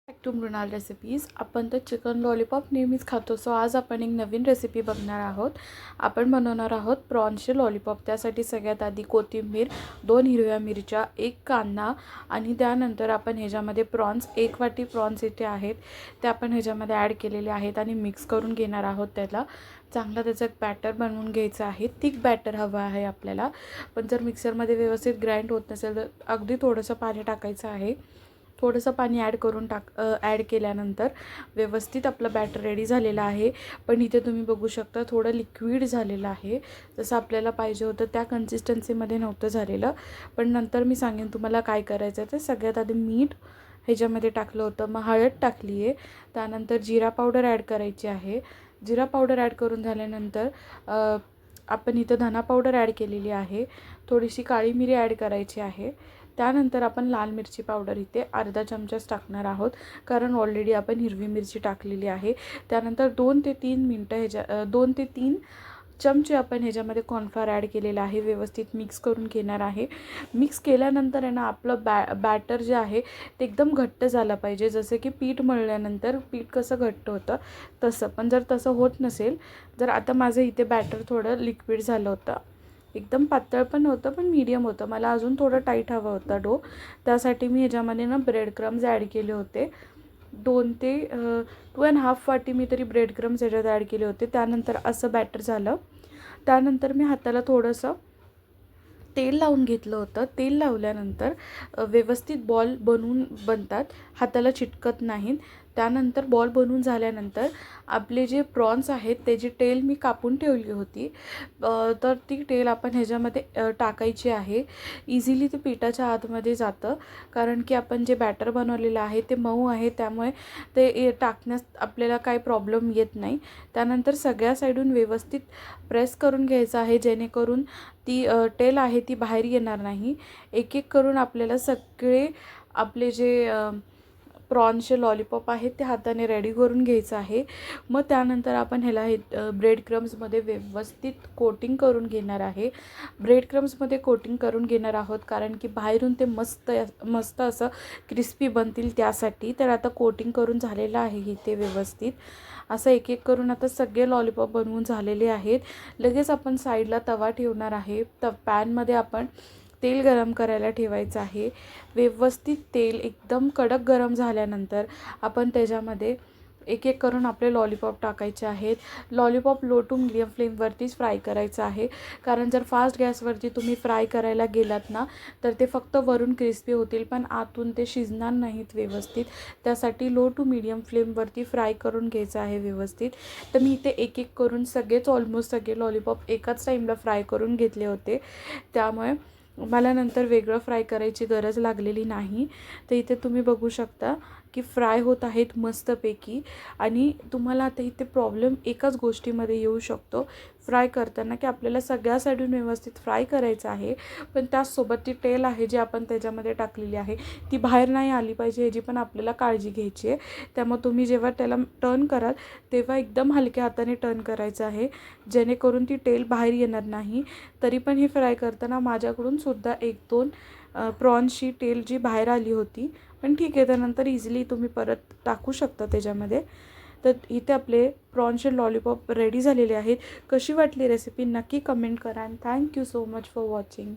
Back to Mrinal recipes. आपण तर chicken lollipop नेहमीच खातो. सो आज आपण एक नवीन रेसिपी बघणार आहोत. आपण बनवणार आहोत प्रॉन्सचे लॉलीपॉप. त्यासाठी सगळ्यात आधी कोथिंबीर, 2 हिरव्या मिरच्या, 1 कांदा आणि त्यानंतर आपण ह्याच्यामध्ये प्रॉन्स, 1 वाटी प्रॉन्स इथे आहेत ते आपण ह्याच्यामध्ये ॲड केलेले आहेत आणि मिक्स करून घेणार आहोत. त्याला चांगला त्याचं एक बॅटर बनवून घ्यायचं आहे. थिक बॅटर हवं आहे आपल्याला. पण जर मिक्सरमध्ये व्यवस्थित ग्राइंड होत नसेल तर अगदी थोडंसं पाणी टाकायचं आहे. थोडंसं पाणी ॲड केल्यानंतर व्यवस्थित आपलं बॅटर रेडी झालेलं आहे. पण इथे तुम्ही बघू शकता थोडं लिक्विड झालेलं आहे. जसं आपल्याला पाहिजे होतं त्या कन्सिस्टन्सीमध्ये नव्हतं झालेलं. पण नंतर मी सांगेन तुम्हाला काय करायचं आहे. तर सगळ्यात आधी मीठ ह्याच्यामध्ये टाकलं होतं, मग हळद टाकली आहे, त्यानंतर जिरा पावडर ॲड करायची आहे. जिरा पावडर ॲड करून झाल्यानंतर आपण इथं धना पावडर ॲड केलेली आहे. थोडीशी काळी मिरी ॲड करायची आहे. त्यानंतर आपण लाल मिरची पावडर इथे अर्धा चमचाच टाकणार आहोत, कारण ऑलरेडी आपण हिरवी मिरची टाकलेली आहे. त्यानंतर 2 ते 3 मिनटं 2 ते 3 चमचे आपण ह्याच्यामध्ये कॉर्नफ्लोअर ॲड केलेला आहे. व्यवस्थित मिक्स करून घेणार आहे. मिक्स केल्यानंतर आहे ना आपलं बॅटर जे आहे ते एकदम घट्ट झालं पाहिजे. जसं की पीठ मळल्यानंतर पीठ कसं घट्ट होतं तसं. पण जर तसं होत नसेल, जर आता माझं इथे बॅटर थोडं लिक्विड झालं होतं, एकदम पातळ पण नव्हतं पण मीडियम होतं, मला अजून थोडं टाईट हवं होता डो. त्यासाठी मी ह्याच्यामध्ये ना ब्रेड क्रम्स ॲड केले होते. 2 ते 2.5 वाटी मी तरी ब्रेड क्रम्स ह्याच्यात ॲड केले होते. त्यानंतर असं बॅटर झालं. त्यानंतर मी हाताला थोडंसं तेल लावून घेतलं होतं. तेल लावल्यानंतर व्यवस्थित बॉल बनतात, हाताला चिटकत नाहीत. त्यानंतर बॉल बनवून झाल्यानंतर आपले जे प्रॉन्स आहेत त्याची टेल मी कापून ठेवली होती, तर ती टेल आपण ह्याच्यामध्ये टाकायची आहे. इझिली ते पिठाच्या आतमध्ये जातं, कारण की आपण जे बॅटर बनवलेलं आहे ते मऊ आहे, त्यामुळे ते टाकण्यास आपल्याला काही प्रॉब्लेम येत नाही. त्यानंतर सगळ्या साईडून व्यवस्थित प्रेस करून घ्यायचं आहे, जेणेकरून ती टेल आहे ती बाहेर येणार नाही. एक एक करून आपल्याला सगळे आपले जे प्रॉन्सचे लॉलीपॉप आहेत ते हाताने रेडी करून घ्यायचं आहे. मग त्यानंतर आपण ह्याला ब्रेड क्रम्समध्ये व्यवस्थित कोटिंग करून घेणार आहे. ब्रेड क्रम्समध्ये कोटिंग करून घेणार आहोत, कारण की बाहेरून ते मस्त असं क्रिस्पी बनतील त्यासाठी. तर आता कोटिंग करून झालेलं आहे इथे व्यवस्थित. असं एक एक करून आता सगळे लॉलीपॉप बनवून झालेले आहेत. लगेच आपण साईडला तवा ठेवणार आहे. पॅनमध्ये आपण तेल गरम करायला ठेवायचं आहे. व्यवस्थित तेल एकदम कडक गरम झाल्यानंतर आपण त्याच्यामध्ये एक एक करून आपले लॉलीपॉप टाकायचे आहेत. लॉलीपॉप लो टू मीडियम फ्लेमवरतीच फ्राय करायचं आहे, कारण जर फास्ट गॅसवरती तुम्ही फ्राय करायला गेलात ना तर ते फक्त वरून क्रिस्पी होतील पण आतून ते शिजणार नाहीत व्यवस्थित. त्यासाठी लो टू मीडियम फ्लेमवरती फ्राय करून घ्यायचं आहे व्यवस्थित. तर मी इथे एक एक करून ऑलमोस्ट सगळे लॉलीपॉप एकाच टाईमला फ्राय करून घेतले होते, त्यामुळे मला नंतर वेगळं फ्राय करायची गरज लागलेली नाही. तर इथे तुम्ही बघू शकता की फ्राय होत आहेत मस्तपैकी. आणि तुम्हाला आता इथे प्रॉब्लेम एकाच गोष्टीमध्ये येऊ शकतो फ्राय करताना, की आपल्याला सगळ्या साईडून व्यवस्थित फ्राय करायचं आहे, पण त्याचसोबत ती टेल आहे जी आपण त्याच्यामध्ये टाकलेली आहे ती बाहेर नाही आली पाहिजे, ह्याची पण आपल्याला काळजी घ्यायची आहे. त्यामुळे तुम्ही जेव्हा त्याला टर्न कराल तेव्हा एकदम हलक्या हाताने टर्न करायचं आहे, जेणेकरून ती टेल बाहेर येणार नाही. तरी पण ही फ्राय करताना माझ्याकडून सुद्धा 1-2 प्रॉन्सची टेल जी बाहेर आली होती, पण ठीक आहे, त्यानंतर इझिली तुम्ही परत टाकू शकता त्याच्यामध्ये. तर इथे आपले प्रॉन्सचे लॉलीपॉप रेडी झालेले आहेत. कशी वाटली रेसिपी नक्की कमेंट करा. And thank you so much for watching.